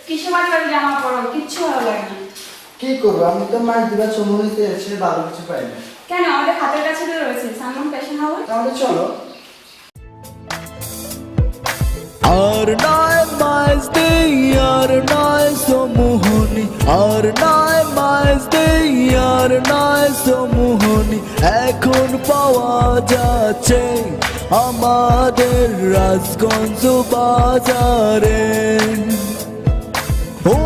কিসে বাড়ি জামা পরো, কিচ্ছু ভালো লাগে না। কি করবো, আমি তো মাস দিবা চমুনিতে এসে ভালো কিছু পাই না। কেন, আমাদের হাতের কাছে তো রয়েছে সানমুন ফ্যাশন হাউস। তাহলে চলো। আর নয় মাস দেই আর নয় সমোহনী, আর নয় মাস দেই আর নয় সমোহনী, এখন পাওয়া যাচ্ছে আমাদের রাজগঞ্জ বাজারে।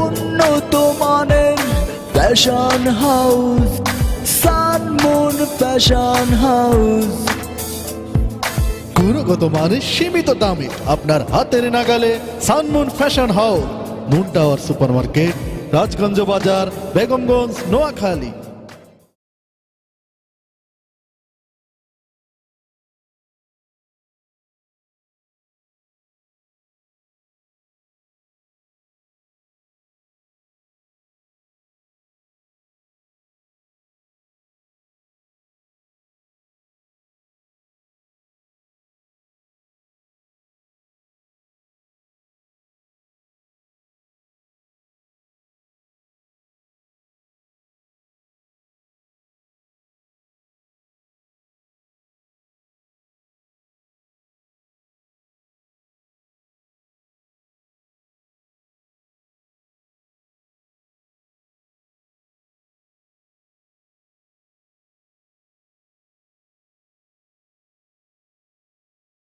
উন্নত মানের fashion house, Sunmoon fashion house. গুণগত মানে সীমিত দামে আপনার হাতের নাগালে Sunmoon fashion house, moon tower supermarket, Rajganj বাজার, বেগমগঞ্জ, নোয়াখালী।